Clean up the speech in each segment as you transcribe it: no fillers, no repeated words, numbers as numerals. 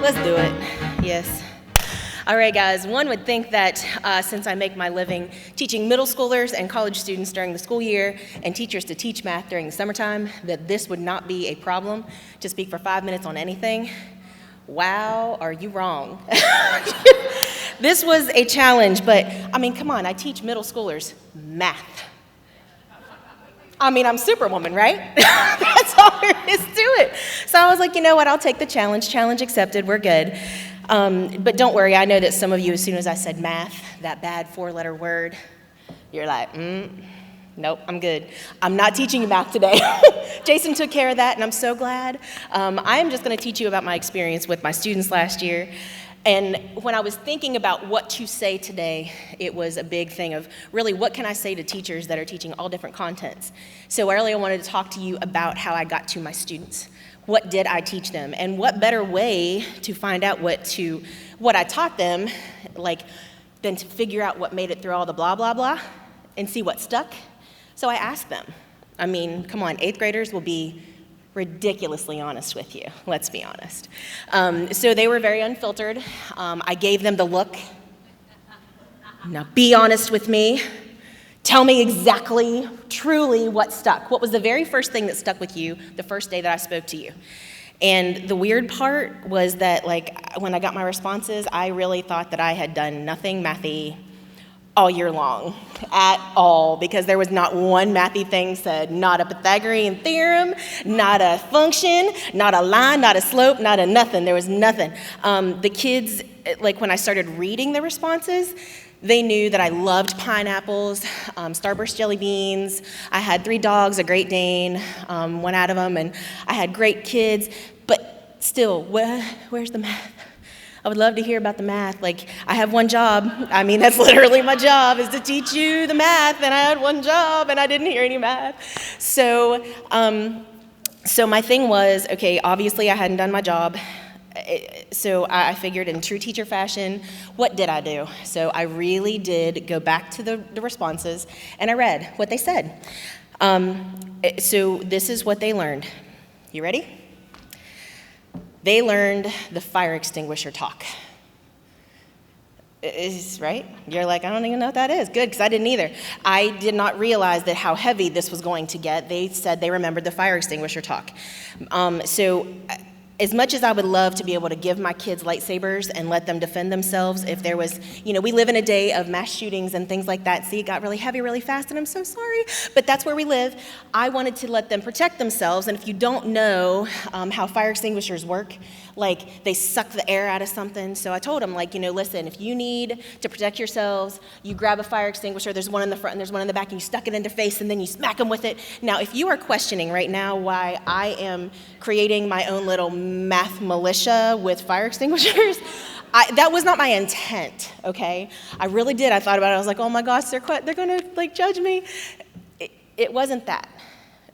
Let's do it. Yes. All right, guys. One would think that since I make my living teaching middle schoolers and college students during the school year and teachers to teach math during the summertime, that this would not be a problem to speak for 5 minutes on anything. Wow, are you wrong? This was a challenge, but I mean, come on, I teach middle schoolers math. I mean, I'm Superwoman, right? That's all there is to it. So I was like, you know what, I'll take the challenge. Challenge accepted, we're good. But don't worry, I know that some of you, as soon as I said math, that bad 4-letter word, you're like, nope, I'm good. I'm not teaching you math today. Jason took care of that, and I'm so glad. I'm just going to teach you about my experience with my students last year. And when I was thinking about what to say today, it was a big thing of really what can I say to teachers that are teaching all different contents. So earlier I wanted to talk to you about how I got to my students. What did I teach them? And what better way to find out what I taught them, than to figure out what made it through all the blah, blah, blah and see what stuck? So I asked them. I mean, come on, 8th graders will be ridiculously honest with you, let's be honest. So they were very unfiltered. I gave them the look. Now be honest with me. Tell me exactly, truly what stuck. What was the very first thing that stuck with you the first day that I spoke to you? And the weird part was that when I got my responses, I really thought that I had done nothing mathy all year long at all, because there was not one mathy thing said, not a Pythagorean theorem, not a function, not a line, not a slope, not a nothing. There was nothing. The kids, when I started reading the responses, they knew that I loved pineapples, Starburst jelly beans. I had 3 dogs, a Great Dane, one out of them, and I had great kids. But still, where's the math? I would love to hear about the math. I have one job. I mean, that's literally my job, is to teach you the math, and I had one job, and I didn't hear any math. So my thing was, okay, obviously I hadn't done my job. So I figured in true teacher fashion, what did I do? So I really did go back to the responses, and I read what they said. So this is what they learned. You ready? They learned the fire extinguisher talk. Right? You're like, I don't even know what that is. Good, because I didn't either. I did not realize that how heavy this was going to get. They said they remembered the fire extinguisher talk. So as much as I would love to be able to give my kids lightsabers and let them defend themselves if there was, we live in a day of mass shootings and things like that. See, it got really heavy really fast, and I'm so sorry, but that's where we live. I wanted to let them protect themselves, and if you don't know how fire extinguishers work, they suck the air out of something. So I told them, listen, if you need to protect yourselves, you grab a fire extinguisher. There's one in the front and there's one in the back, and you stuck it in their face, and then you smack them with it. Now, if you are questioning right now why I am creating my own little math militia with fire extinguishers, that was not my intent, okay? I really did. I thought about it. I was like, oh my gosh, they're going to judge me. It wasn't that.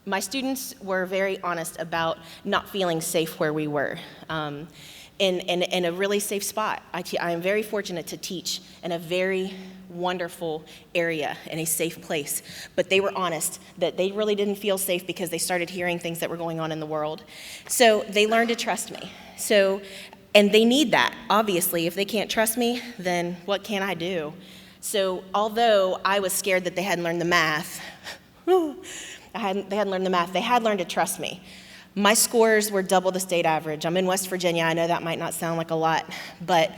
My students were very honest about not feeling safe where we were, in a really safe spot. I am very fortunate to teach in a very wonderful area, in a safe place. But they were honest that they really didn't feel safe because they started hearing things that were going on in the world. So they learned to trust me. And they need that, obviously. If they can't trust me, then what can I do? So although I was scared that they hadn't learned the math, they hadn't learned the math, they had learned to trust me. My scores were double the state average. I'm in West Virginia. I know that might not sound like a lot, but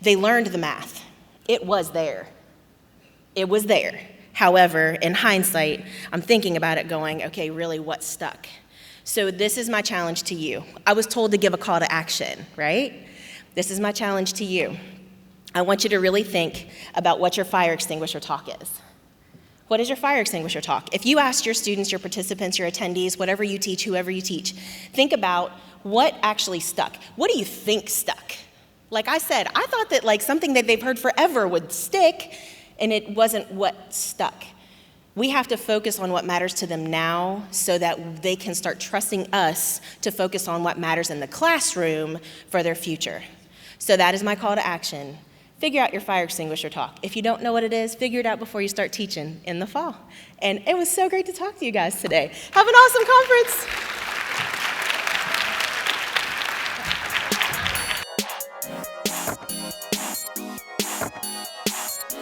they learned the math. It was there. It was there. However, in hindsight, I'm thinking about it going, okay, really, what stuck? So this is my challenge to you. I was told to give a call to action, right? This is my challenge to you. I want you to really think about what your fire extinguisher talk is. What is your fire extinguisher talk? If you asked your students, your participants, your attendees, whatever you teach, whoever you teach, think about what actually stuck. What do you think stuck? Like I said, I thought that something that they've heard forever would stick, and it wasn't what stuck. We have to focus on what matters to them now so that they can start trusting us to focus on what matters in the classroom for their future. So that is my call to action. figure out your fire extinguisher talk. If you don't know what it is, figure it out before you start teaching in the fall. And it was so great to talk to you guys today. Have an awesome conference.